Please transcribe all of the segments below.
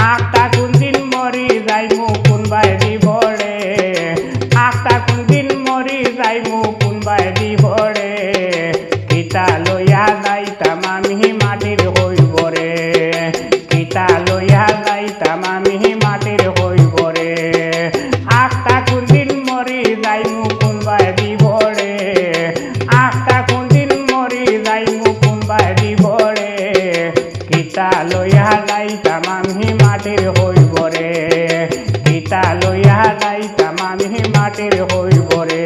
আখটা কোনদিন মরি যাইমু কোনবাই দিবরে আখটা কোনদিন মরি যাইমু কোনবাই দিবরে কিতা লইয়া যাইতাম আমি মাটির হইবরে কিতা লইয়া যাইতাম আমি মাটির হইবরে আখটা কোনদিন মরি যাইমু কোনবাই দিবরে আখটা কোনদিন মরি যাইমু কোনবাই দিবরে কিতা লইয়া যাইতাম আমি মাটির হইবরে কিতা লইয়া যাইতাম আমি মাটির হইবরে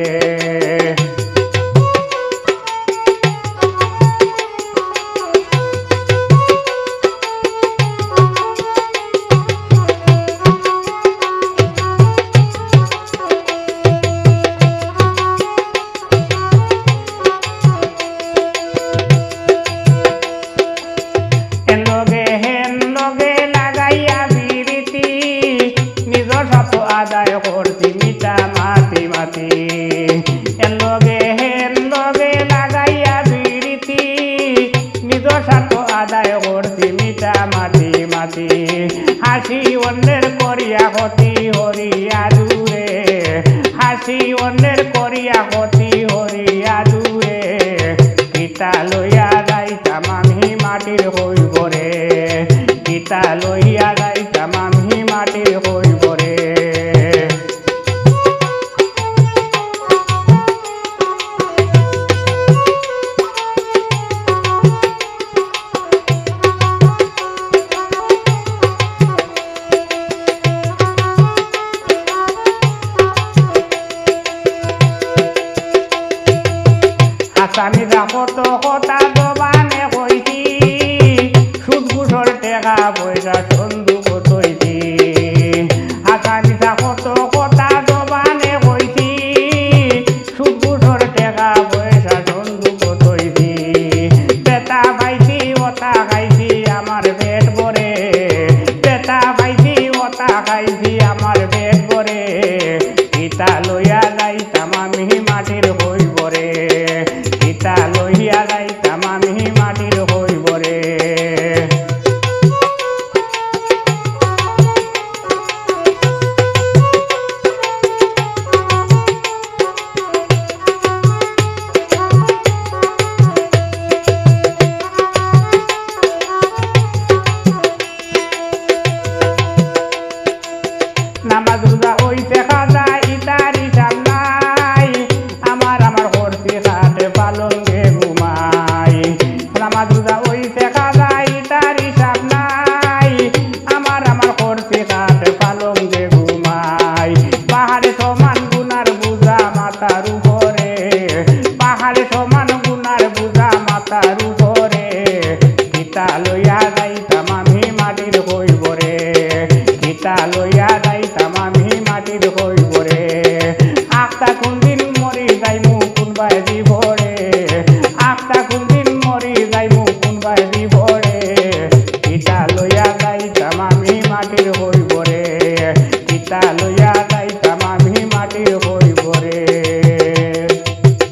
আদায় করছি মিটা মাতি মাতি এর লগে লাগাইয়া বিড়িতি নিজ স্বার্থ আদায় করছি মিটা মাতি মাতি হাসি অন্যের করিয়া ক্ষতি হরিয়া দূরে হাসি অন্যের করিয়া ক্ষতি হরিয়া দূরে কিতা লইয়া যাইতাম আমি মাটির হইবরে কিতা লইয়া যাইতাম আমি মাটির হইবরে আসামি রাখো তো কথা দোবানে কইছি সুদ ঘুষর টেকা পয়সা সন্দুক তৈছি আসামি রাখো তো কথা দোবানে কইছি সুদ ঘুষর টেকা পয়সা সন্দুক তৈছি বেতা পাইছি ওটা খাইছি আমার পেট ভরে বেতা পাইছি ওটা খাইছি আমার পেট ভরে কিতা লইয়া যাইতাম আমি মাটির হইবরে কিতা লইয়া যাইতাম আমি মাটির হইবরে নামাজ রোজা হইতে খাজা ইতার হিসাব নাই আমার হরতি খাটে পালন গে ঘুমাই নামাজ রোজা হইতে খাজা ইতার হিসাব নাই আমার হরতি খাটে পালন গে ঘুমাই পাহাড়ে সমান গুনার বুঝা মাথার উপরে পাহাড়ে সমান গুনার বুঝা মাথার